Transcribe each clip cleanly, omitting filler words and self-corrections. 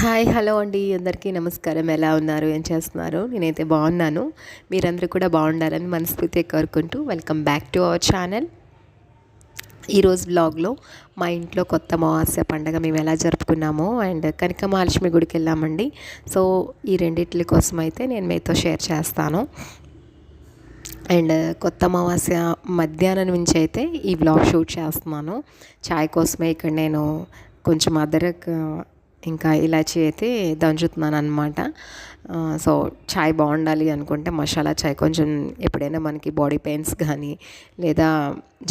Hi hello అండి, అందరికీ నమస్కారం. ఎలా ఉన్నారు, ఏం చేస్తున్నారు? నేనైతే బాగున్నాను. మీరందరూ కూడా బాగుండాలని మనస్ఫూర్తిగా కోరుకుంటూ welcome back to our channel. ఈరోజు బ్లాగ్లో మా ఇంట్లో కొత్త అమావాస్య పండుగ మేము ఎలా జరుపుకున్నామో అండ్ కనక మహాలక్ష్మి గుడికి వెళ్ళామండి. సో ఈ రెండిట్ల కోసం అయితే నేను మీతో షేర్ చేస్తాను. అండ్ కొత్త అమావాస్య మధ్యాహ్నం నుంచి అయితే ఈ బ్లాగ్ షూట్ చేస్తున్నాను. చాయ్ కోసమే ఇక్కడ నేను కొంచెం అదరక్ ఇంకా ఇలాచి అయితే దంచుతున్నాను అనమాట. సో చాయ్ బాగుండాలి అనుకుంటే మసాలా చాయ్ కొంచెం ఎప్పుడైనా మనకి బాడీ పెయిన్స్ కానీ లేదా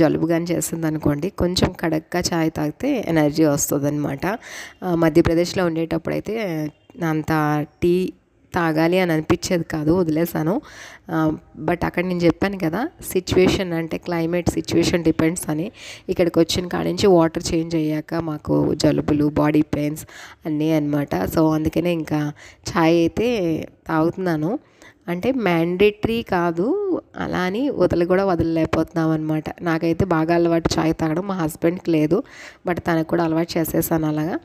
జలుబు కానీ చేస్తుంది అనుకోండి, కొంచెం కడక్గా చాయ్ తాగితే ఎనర్జీ వస్తుంది అనమాట. మధ్యప్రదేశ్లో ఉండేటప్పుడు అయితే అంత టీ తాగాలి అని అనిపించేది కాదు, వదిలేసాను. బట్ అక్కడ నేను చెప్పాను కదా, సిచ్యువేషన్ అంటే క్లైమేట్ సిచ్యువేషన్ డిపెండ్స్ అని. ఇక్కడికి వచ్చిన కాడి నుంచి వాటర్ చేంజ్ అయ్యాక మాకు జలుబులు, బాడీ పెయిన్స్ అన్నీ అనమాట. సో అందుకనే ఇంకా ఛాయ్ అయితే తాగుతున్నాను. అంటే మ్యాండేటరీ కాదు, అలా అని కూడా వదలలేకపోతున్నాం అనమాట. నాకైతే బాగా అలవాటు ఛాయ్ తాగడం, మా హస్బెండ్కి లేదు, బట్ తనకు కూడా అలవాటు చేసేసాను అలాగా.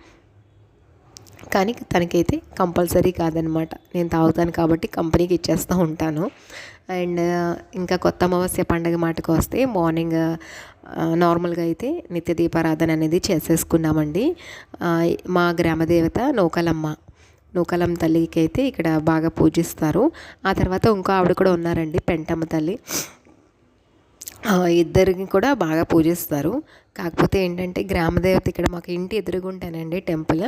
కానీ తనకైతే కంపల్సరీ కాదనమాట. నేను తాగుతాను కాబట్టి కంపెనీకి ఇచ్చేస్తూ ఉంటాను. అండ్ ఇంకా కొత్త అమావాస్య పండుగ మాటకు వస్తే మార్నింగ్ నార్మల్గా అయితే నిత్య దీపారాధన అనేది చేసేసుకున్నామండి. మా గ్రామదేవత నూకలమ్మ తల్లికి అయితే ఇక్కడ బాగా పూజిస్తారు. ఆ తర్వాత ఇంకో ఆవిడ కూడా ఉన్నారండి, పెంటమ్మ తల్లి. ఇద్దరిని కూడా బాగా పూజిస్తారు. కాకపోతే ఏంటంటే గ్రామదేవత ఇక్కడ మాకు ఇంటి ఎదురుగుంటానండి టెంపుల్.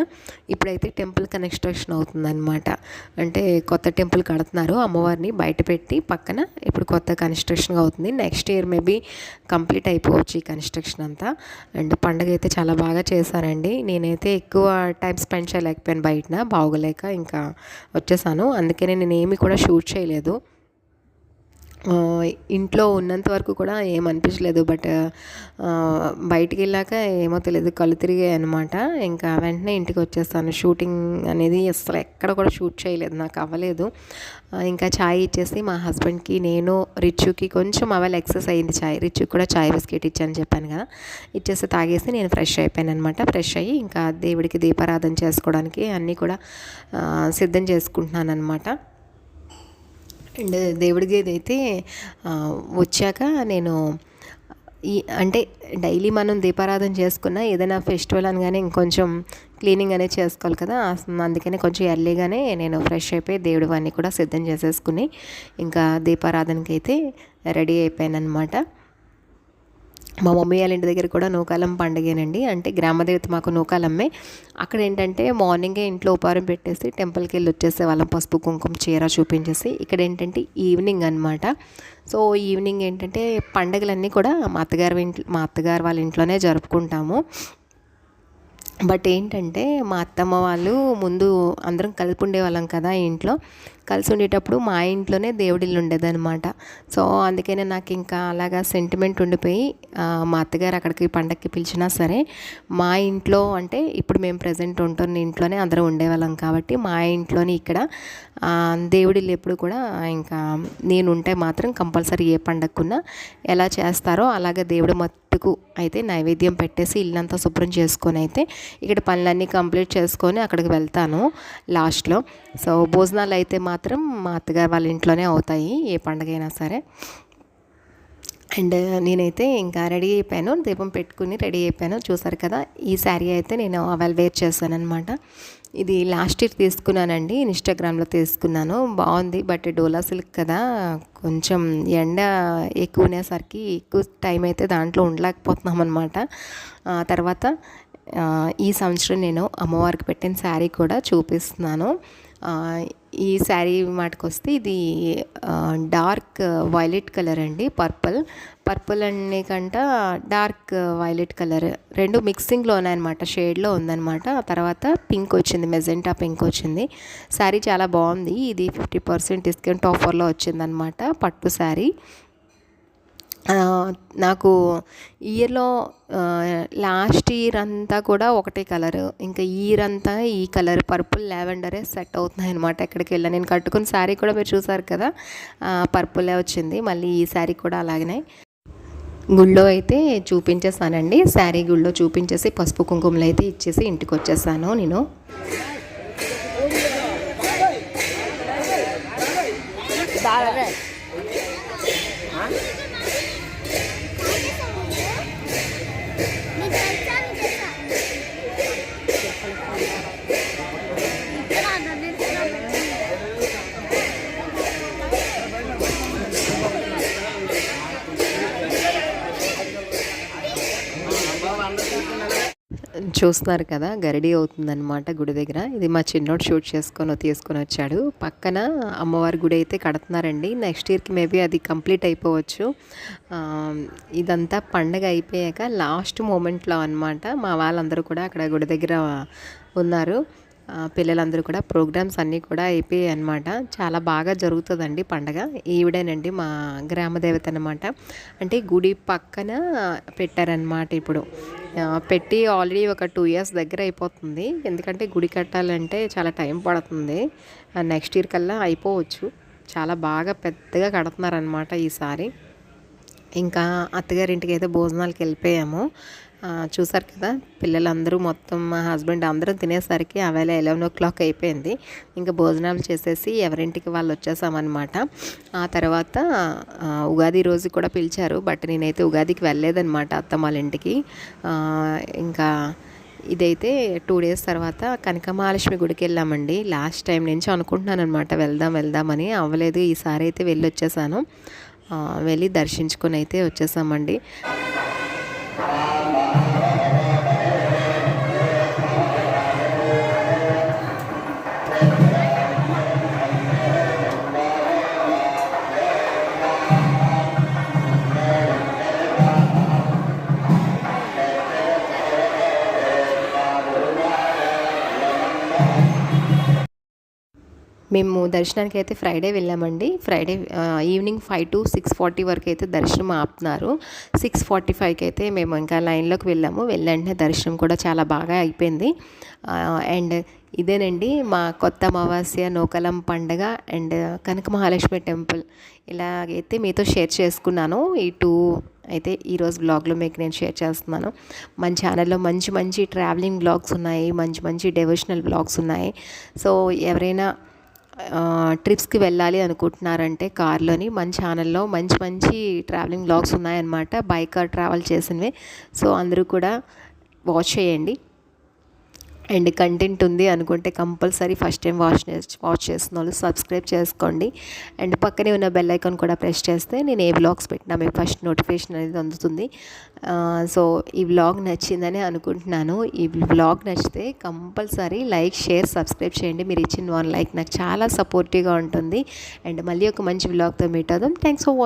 ఇప్పుడైతే టెంపుల్ కన్స్ట్రక్షన్ అవుతుందన్నమాట. అంటే కొత్త టెంపుల్ కడుతున్నారు, అమ్మవారిని బయట పెట్టి పక్కన ఇప్పుడు కొత్త కన్స్ట్రక్షన్ అవుతుంది. నెక్స్ట్ ఇయర్ మేబీ కంప్లీట్ అయిపోవచ్చు ఈ కన్స్ట్రక్షన్ అంతా. అండ్ పండుగ అయితే చాలా బాగా చేశారండి. నేనైతే ఎక్కువ టైం స్పెండ్ చేయలేకపోయాను బయటన, బాగోలేక ఇంకా వచ్చేసాను. అందుకనే నేను ఏమి కూడా షూట్ చేయలేదు. ఇంట్లో ఉన్నంత వరకు కూడా ఏమనిపించలేదు, బట్ బయటికి వెళ్ళాక ఏమో తెలియదు, కళ్ళు తిరిగాయి అనమాట. ఇంకా వెంటనే ఇంటికి వచ్చేస్తాను. షూటింగ్ అనేది అసలు ఎక్కడ కూడా షూట్ చేయలేదు, నాకు అవ్వలేదు. ఇంకా ఛాయ్ ఇచ్చేసి మా హస్బెండ్కి, నేను రిచ్చుకి కొంచెం అవల్ ఎక్సెస్ అయ్యింది ఛాయ్. రిచ్చుకి కూడా ఛాయ్ బిస్కెట్ ఇచ్చాను చెప్పాను కదా, ఇచ్చేసి తాగేసి నేను ఫ్రెష్ అయిపోయాను అనమాట. ఫ్రెష్ అయ్యి ఇంకా దేవుడికి దీపారాధన చేసుకోవడానికి అన్నీ కూడా సిద్ధం చేసుకుంటున్నాను అనమాట. అండ్ దేవుడికి అయితే వచ్చాక నేను అంటే డైలీ మనం దీపారాధన చేసుకున్న ఏదైనా ఫెస్టివల్ అనగానే ఇంకొంచెం క్లీనింగ్ అనేది చేసుకోవాలి కదా, అందుకనే కొంచెం ఎర్లీగానే నేను ఫ్రెష్ అయిపోయి దేవుడు అన్నీ కూడా సిద్ధం చేసేసుకుని ఇంకా దీపారాధనకి అయితే రెడీ అయిపోయాను అనమాట. మా మమ్మీ వాళ్ళ ఇంటి దగ్గర కూడా నూకాలం పండుగేనండి. అంటే గ్రామదేవత మాకు నూకాలమ్మే. అక్కడ ఏంటంటే మార్నింగే ఇంట్లో ఉపహారం పెట్టేసి టెంపుల్కి వెళ్ళి వచ్చేసే వాళ్ళం, పసుపు కుంకుమ చీర చూపించేసి. ఇక్కడ ఏంటంటే ఈవినింగ్ అనమాట. సో ఈవినింగ్ ఏంటంటే పండుగలన్నీ కూడా మా అత్తగారు వాళ్ళ ఇంట్లోనే జరుపుకుంటాము. బట్ ఏంటంటే మా అత్తమ్మ వాళ్ళు ముందు అందరం కలిపి ఉండేవాళ్ళం కదా ఇంట్లో. కలిసి ఉండేటప్పుడు మా ఇంట్లోనే దేవుడిల్లు ఉండేదన్నమాట. సో అందుకనే నాకు ఇంకా అలాగా సెంటిమెంట్ ఉండిపోయి మా అత్తగారు అక్కడికి పండగకి పిలిచినా సరే మా ఇంట్లో, అంటే ఇప్పుడు మేము ప్రజెంట్ ఉంటున్న ఇంట్లోనే అందరం ఉండేవాళ్ళం కాబట్టి మా ఇంట్లోనే ఇక్కడ దేవుడిల్లు ఎప్పుడు కూడా ఇంకా నేను ఉంటే మాత్రం కంపల్సరీ ఏ పండగకున్నా ఎలా చేస్తారో అలాగే దేవుడు మట్టుకు అయితే నైవేద్యం పెట్టేసి ఇల్లంతా శుభ్రం చేసుకొని అయితే ఇక్కడ పనులన్నీ కంప్లీట్ చేసుకొని అక్కడికి వెళ్తాను లాస్ట్లో. సో భోజనాలు అయితే మాత్రం మా అత్తగారు వాళ్ళ ఇంట్లోనే అవుతాయి ఏ పండుగ అయినా సరే. అండ్ నేనైతే ఇంకా రెడీ అయిపోయాను, దీపం పెట్టుకుని రెడీ అయిపోయాను. చూసారు కదా, ఈ శారీ అయితే నేను అవైల్ వేర్ చేశాను అనమాట. ఇది లాస్ట్ ఇయర్ తీసుకున్నానండి, ఇన్స్టాగ్రామ్లో తీసుకున్నాను. బాగుంది, బట్ డోలా సిల్క్ కదా, కొంచెం ఎండ ఎక్కువ ఉండేసరికి ఎక్కువ టైం అయితే దాంట్లో ఉండలేకపోతున్నాం అనమాట. తర్వాత ఈ సంవత్సరం నేను అమ్మవారికి పెట్టిన శారీ కూడా చూపిస్తున్నాను. ఈ శారీ మాటకు వస్తే ఇది డార్క్ వైలెట్ కలర్ అండి, పర్పుల్ అనే కంట డార్క్ వైలెట్ కలర్ రెండు మిక్సింగ్లో ఉన్నాయన్నమాట, షేడ్లో ఉందన్నమాట. ఆ తర్వాత పింక్ వచ్చింది, మెజెంటా పింక్ వచ్చింది. శారీ చాలా బాగుంది. ఇది 50% డిస్కౌంట్ ఆఫర్లో వచ్చిందనమాట, పట్టు శారీ. నాకు ఇయర్లో లాస్ట్ ఇయర్ అంతా కూడా ఒకటే కలర్, ఇంకా ఇయర్ అంతా ఈ కలర్ పర్పుల్ లావెండరే సెట్ అవుతున్నాయి అనమాట. ఎక్కడికి వెళ్ళా నేను కట్టుకున్న శారీ కూడా మీరు చూసారు కదా, పర్పులే వచ్చింది. మళ్ళీ ఈ శారీ కూడా అలాగనే గుళ్ళో అయితే చూపించేసానండి. శారీ గుళ్ళో చూపించేసి పసుపు కుంకుమలు అయితే ఇచ్చేసి ఇంటికి వచ్చేసాను నేను. చూస్తున్నారు కదా, గరిడి అవుతుందన్నమాట గుడి దగ్గర. ఇది మా చిన్నోడు షూట్ తీసుకొని వచ్చాడు. పక్కన అమ్మవారి గుడి అయితే కడుతున్నారండి. నెక్స్ట్ ఇయర్కి మేబీ అది కంప్లీట్ అయిపోవచ్చు. ఇదంతా పండగ అయిపోయాక లాస్ట్ మూమెంట్లో అనమాట. మా వాళ్ళందరూ కూడా అక్కడ గుడి దగ్గర ఉన్నారు. పిల్లలందరూ కూడా ప్రోగ్రామ్స్ అన్నీ కూడా అయిపోయాయి అనమాట. చాలా బాగా జరుగుతుందండి పండగ. ఈవిడేనండి మా గ్రామ దేవత అనమాట. అంటే గుడి పక్కన పెట్టారనమాట. ఇప్పుడు పెట్టి ఆల్రెడీ ఒక 2 years దగ్గర అయిపోతుంది. ఎందుకంటే గుడి కట్టాలంటే చాలా టైం పడుతుంది. నెక్స్ట్ ఇయర్ కల్లా అయిపోవచ్చు. చాలా బాగా పెద్దగా కడుతున్నారనమాట ఈసారి. ఇంకా అత్తగారింటికి అయితే భోజనాలకు వెళ్ళిపోయాము. చూసారు కదా, పిల్లలందరూ మొత్తం మా హస్బెండ్ అందరం తినేసరికి అవేళ 11 అయిపోయింది. ఇంకా భోజనాలు చేసేసి ఎవరింటికి వాళ్ళు వచ్చేసామన్నమాట. ఆ తర్వాత ఉగాది రోజు కూడా పిలిచారు. బట్ నేనైతే ఉగాదికి వెళ్ళలేదన్నమాట అత్తమ్మ వాళ్ళ ఇంటికి. ఇంకా ఇదైతే 2 days తర్వాత కనకమహాలక్ష్మి గుడికి వెళ్ళామండి. లాస్ట్ టైం నుంచి అనుకుంటున్నాను అనమాట వెళ్దామని, అవ్వలేదు. ఈసారి అయితే వెళ్ళి వచ్చేసాను. వెళ్ళి దర్శించుకొని అయితే వచ్చేసామండి. మేము దర్శనానికి అయితే ఫ్రైడే వెళ్ళామండి. ఫ్రైడే ఈవినింగ్ 5 to 6:40 వరకు అయితే దర్శనం ఆపుతున్నారు. 6:45కి అయితే మేము ఇంకా లైన్లోకి వెళ్ళాము. వెంటనే దర్శనం కూడా చాలా బాగా అయిపోయింది. అండ్ ఇదేనండి మా కొత్త అమావాస్య, నూకలం పండగ అండ్ కనక మహాలక్ష్మి టెంపుల్. ఇలాగైతే మీతో షేర్ చేసుకున్నాను. ఈ 2 అయితే ఈరోజు బ్లాగ్లో మీకు నేను షేర్ చేస్తున్నాను. మన ఛానల్లో మంచి ట్రావెలింగ్ బ్లాగ్స్ ఉన్నాయి, మంచి డెవోషనల్ బ్లాగ్స్ ఉన్నాయి. సో ఎవరైనా ట్రిప్స్కి వెళ్ళాలి అనుకుంటున్నారంటే కార్లోని మన ఛానల్లో మంచి ట్రావెలింగ్ బ్లాగ్స్ ఉన్నాయన్నమాట. బైక్ కార్ ట్రావెల్ చేసినవి. సో అందరూ కూడా వాచ్ చేయండి. అండ్ కంటెంట్ ఉంది అనుకుంటే కంపల్సరీ ఫస్ట్ టైం వాచ్ చేస్తున్న వాళ్ళు సబ్స్క్రైబ్ చేసుకోండి. అండ్ పక్కనే ఉన్న బెల్ ఐకాన్ కూడా ప్రెస్ చేస్తే నేను ఏ వ్లాగ్స్ పెట్టినా మీకు ఫస్ట్ నోటిఫికేషన్ అనేది అందుతుంది. సో ఈ వ్లాగ్ నచ్చిందని అనుకుంటున్నాను. ఈ వ్లాగ్ నచ్చితే కంపల్సరీ లైక్, షేర్, సబ్స్క్రైబ్ చేయండి. మీరు ఇచ్చిన 1 like నాకు చాలా సపోర్టివ్గా ఉంటుంది. అండ్ మళ్ళీ ఒక మంచి వ్లాగ్తో మీట్ అవుదాం. Thanks for watching.